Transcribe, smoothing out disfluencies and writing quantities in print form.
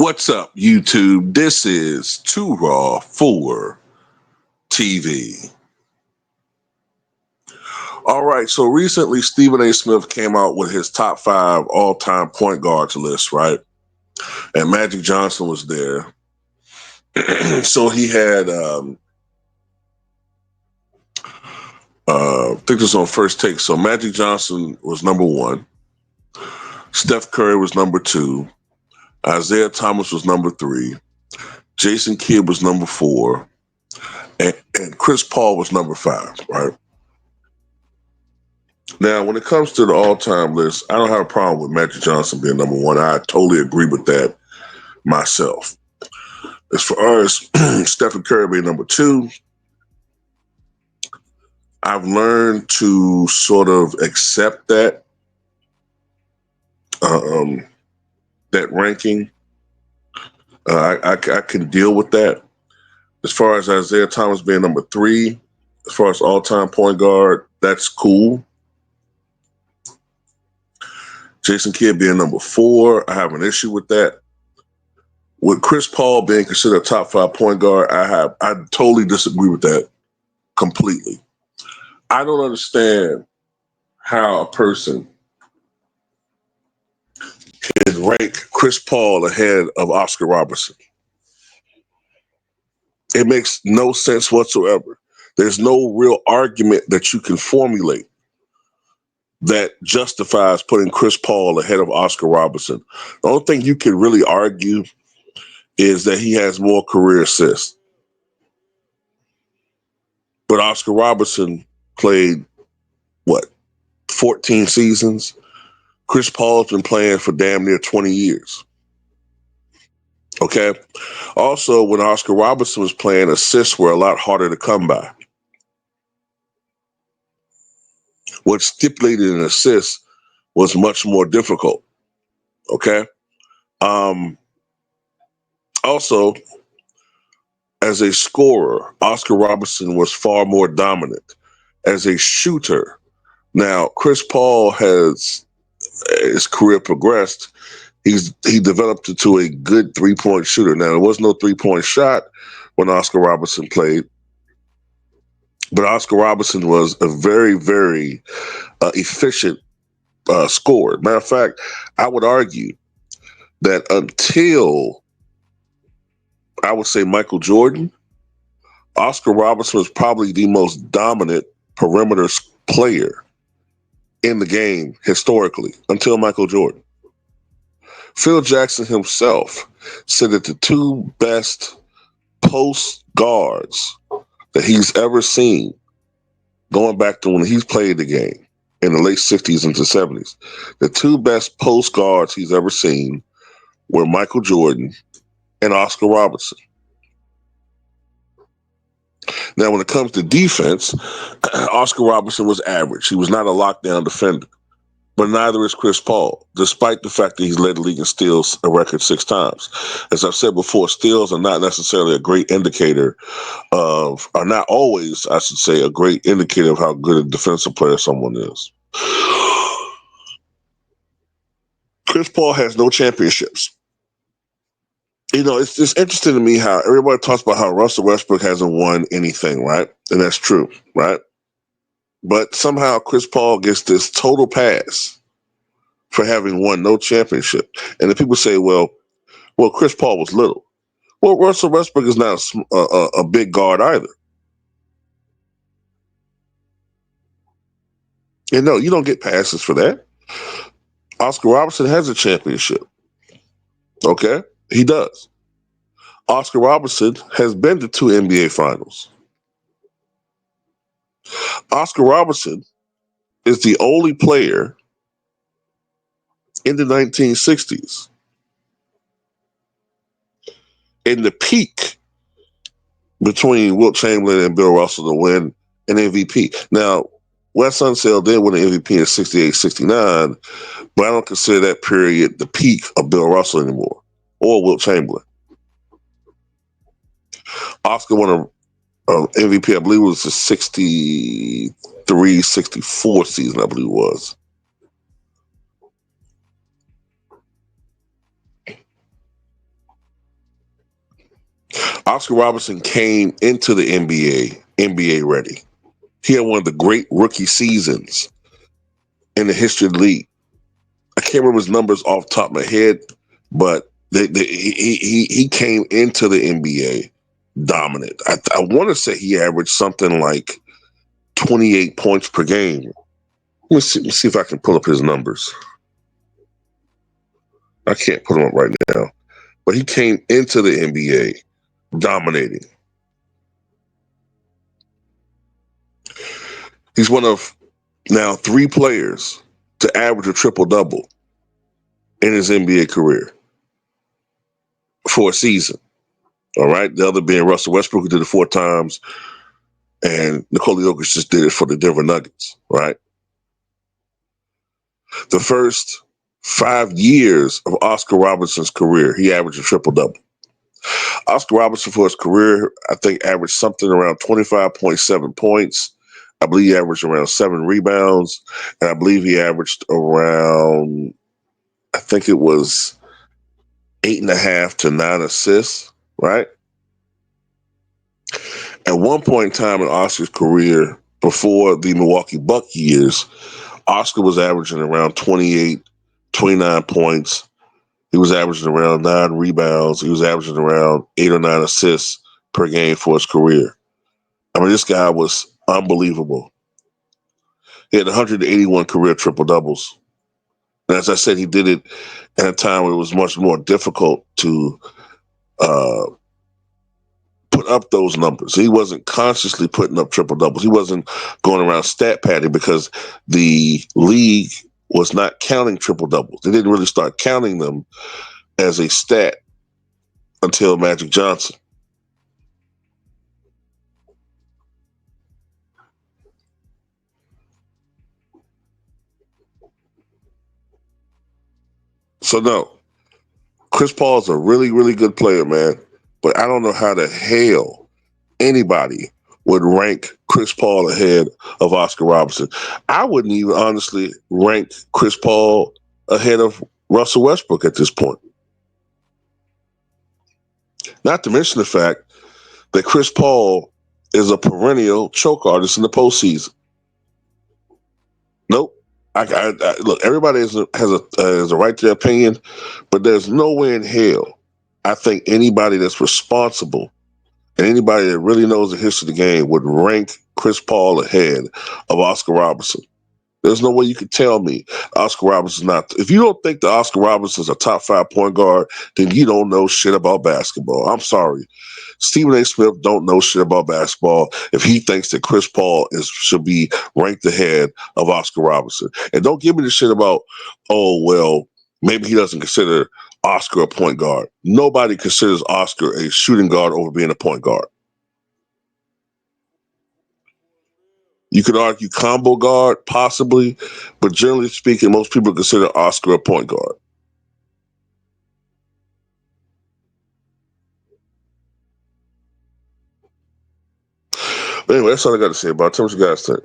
What's up, YouTube? This is Too Raw for TV. All right, so recently Stephen A. Smith came out with his top 5 all-time point guards list, right? And Magic Johnson was there. So he had, I think this was on First Take. So Magic Johnson was number 1. Steph Curry was number 2. Isaiah Thomas was number 3. Jason Kidd was number 4. And Chris Paul was number 5, right? Now, when it comes to the all-time list, I don't have a problem with Magic Johnson being number 1. I totally agree with that myself. As far as Stephen Curry being number 2, I've learned to sort of accept that that ranking. I can deal with that. As far as Isaiah Thomas being number 3, as far as all-time point guard, that's cool. Jason Kidd being number 4, I have an issue with that. With Chris Paul being considered a top 5 point guard, I totally disagree with that completely. I don't understand how a person can rank Chris Paul ahead of Oscar Robertson. It makes no sense whatsoever. There's no real argument that you can formulate that justifies putting Chris Paul ahead of Oscar Robertson. The only thing you can really argue is that he has more career assists. But Oscar Robertson played, 14 seasons? Chris Paul's been playing for damn near 20 years. Okay? Also, when Oscar Robertson was playing, assists were a lot harder to come by. What stipulated an assist was much more difficult. Okay? Also, as a scorer, Oscar Robertson was far more dominant. As a shooter, now Chris Paul has, his career progressed, he developed into a good three-point shooter. Now, there was no three-point shot when Oscar Robertson played, but Oscar Robertson was a very, very efficient scorer. Matter of fact, I would argue that until, I would say, Michael Jordan, Oscar Robertson was probably the most dominant perimeter player in the game historically until Michael Jordan. Phil Jackson himself said that the 2 best post guards that he's ever seen, going back to when he's played the game in the late 60s into 70s, the 2 best post guards he's ever seen were Michael Jordan and Oscar Robertson. Now, when it comes to defense, Oscar Robertson was average. He was not a lockdown defender, but neither is Chris Paul, despite the fact that he's led the league in steals a record 6 times. As I've said before, steals are not necessarily a great indicator of, are not always, I should say, a great indicator of how good a defensive player someone is. Chris Paul has no championships. You know, it's interesting to me how everybody talks about how Russell Westbrook hasn't won anything, right? And that's true, right? But somehow Chris Paul gets this total pass for having won no championship. And then people say, well, Chris Paul was little. Well, Russell Westbrook is not a big guard either. And no, you don't get passes for that. Oscar Robertson has a championship. Okay? He does. Oscar Robertson has been to 2 NBA finals. Oscar Robertson is the only player in the 1960s in the peak between Wilt Chamberlain and Bill Russell to win an MVP. Now, Wes Unseld did win an MVP in 68, 69, but I don't consider that period the peak of Bill Russell anymore, or Wilt Chamberlain. Oscar won an MVP, I believe it was the 63, 64 season, I believe it was. Oscar Robertson came into the NBA ready. He had one of the great rookie seasons in the history of the league. I can't remember his numbers off the top of my head, but he came into the NBA dominant. I want to say he averaged something like 28 points per game. Let's see if I can pull up his numbers. I can't put them up right now, but he came into the NBA dominating. He's one of now 3 players to average a triple double in his NBA career for a season. All right. The other being Russell Westbrook, who did it 4 times, and Nikola Jokic just did it for the Denver Nuggets. Right. The first 5 years of Oscar Robertson's career, he averaged a triple double. Oscar Robertson, for his career, I think averaged something around 25.7 points. I believe he averaged around 7 rebounds, and I believe he averaged around, I think it was 8.5 to 9 assists, right? At one point in time in Oscar's career, before the Milwaukee Buck years, Oscar was averaging around 28, 29 points. He was averaging around 9 rebounds. He was averaging around 8 or 9 assists per game for his career. I mean, this guy was unbelievable. He had 181 career triple doubles. And as I said, he did it at a time where it was much more difficult to uh, put up those numbers. He wasn't consciously putting up triple doubles. He wasn't going around stat padding because the league was not counting triple doubles. They didn't really start counting them as a stat until Magic Johnson. So no, Chris Paul's a really, really good player, man. But I don't know how the hell anybody would rank Chris Paul ahead of Oscar Robertson. I wouldn't even honestly rank Chris Paul ahead of Russell Westbrook at this point. Not to mention the fact that Chris Paul is a perennial choke artist in the postseason. Nope. Look, everybody has a right to their opinion, but there's no way in hell I think anybody that's responsible and anybody that really knows the history of the game would rank Chris Paul ahead of Oscar Robertson. There's no way you could tell me Oscar Robertson's not. If you don't think that Oscar Robertson's a top 5 point guard, then you don't know shit about basketball. I'm sorry. Stephen A. Smith don't know shit about basketball if he thinks that Chris Paul should be ranked ahead of Oscar Robertson. And don't give me the shit about, oh, well, maybe he doesn't consider Oscar a point guard. Nobody considers Oscar a shooting guard over being a point guard. You could argue combo guard, possibly, but generally speaking, most people consider Oscar a point guard. But anyway, that's all I got to say about it. Tell me what you guys think.